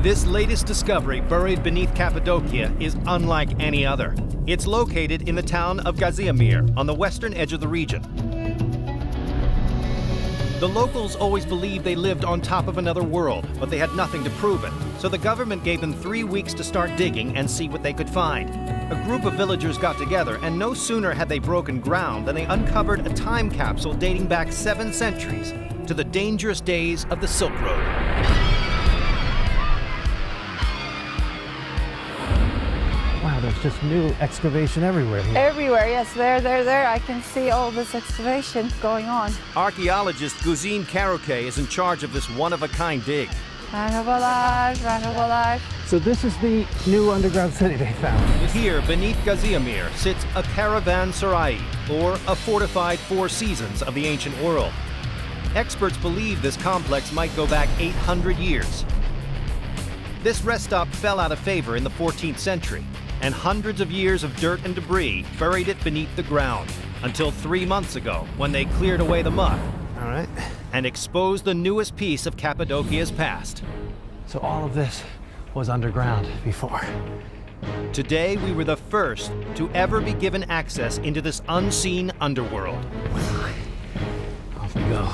This latest discovery buried beneath Cappadocia is unlike any other. It's located in the town of Gaziamir on the western edge of the region. The locals always believed they lived on top of another world, but they had nothing to prove it. So the government gave them 3 weeks to start digging and see what they could find. A group of villagers got together, and no sooner had they broken ground than they uncovered a time capsule dating back 7 centuries to the dangerous days of the Silk Road. Wow, there's just new excavation everywhere here. Everywhere, yes, there. I can see all this excavation going on. Archaeologist Guzin Karaköy is in charge of this one-of-a-kind dig. Merhabalar. So this is the new underground city they found. Here, beneath Gaziamir, sits a Caravanservai, or a fortified 4 seasons of the ancient world. Experts believe this complex might go back 800 years. This rest stop fell out of favor in the 14th century, and hundreds of years of dirt and debris buried it beneath the ground, until 3 months ago, when they cleared away the mud. All right. And exposed the newest piece of Cappadocia's past. So all of this was underground before. Today, we were the first to ever be given access into this unseen underworld. Off we go.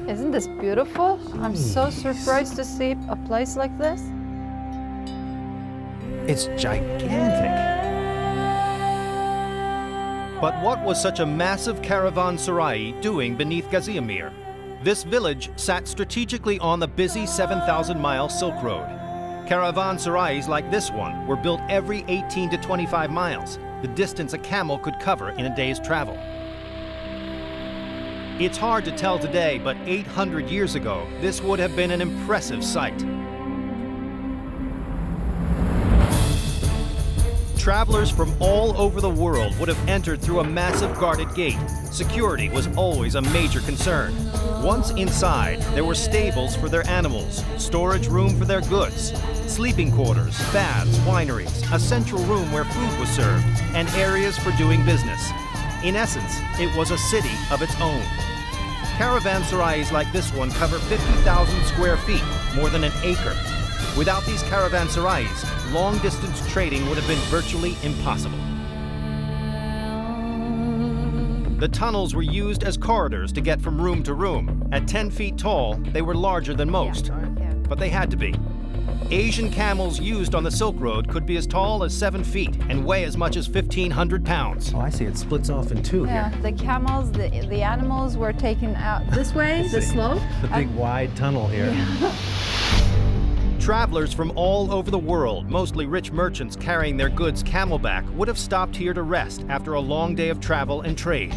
Isn't this beautiful? I'm so surprised to see a place like this. It's gigantic. But what was such a massive Caravanservai doing beneath Gaziamir? This village sat strategically on the busy 7,000-mile Silk Road. Caravanservais like this one were built every 18 to 25 miles, the distance a camel could cover in a day's travel. It's hard to tell today, but 800 years ago, this would have been an impressive sight. Travelers from all over the world would have entered through a massive guarded gate. Security was always a major concern. Once inside, there were stables for their animals, storage room for their goods, sleeping quarters, baths, wineries, a central room where food was served, and areas for doing business. In essence, it was a city of its own. Caravanservais like this one cover 50,000 square feet, more than an acre. Without these caravanservais, long-distance trading would have been virtually impossible. The tunnels were used as corridors to get from room to room. At 10 feet tall, they were larger than most, but they had to be. Asian camels used on the Silk Road could be as tall as 7 feet and weigh as much as 1,500 pounds. Oh, I see. It splits off in 2 here. The camels, the animals were taken out this way, the slope. The big wide tunnel here. Yeah. Travelers from all over the world, mostly rich merchants carrying their goods camelback, would have stopped here to rest after a long day of travel and trade.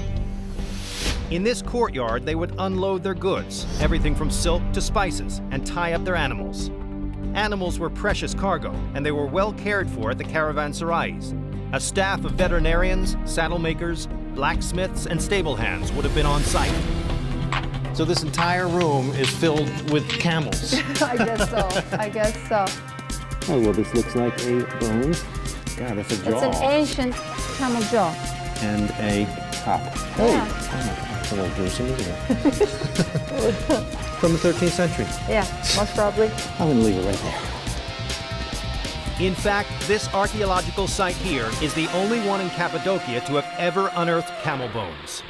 In this courtyard, they would unload their goods, everything from silk to spices, and tie up their animals. Animals were precious cargo, and they were well cared for at the caravanservais. A staff of veterinarians, saddle makers, blacksmiths, and stable hands would have been on site. So this entire room is filled with camels. I guess so. Oh, well, this looks like a bone. God, that's a jaw. It's an ancient camel jaw. And a top. Oh, Yeah. Oh my God, it's a little gruesome, isn't it? From the 13th century. Yeah, most probably. I'm gonna leave it right there. In fact, this archaeological site here is the only one in Cappadocia to have ever unearthed camel bones.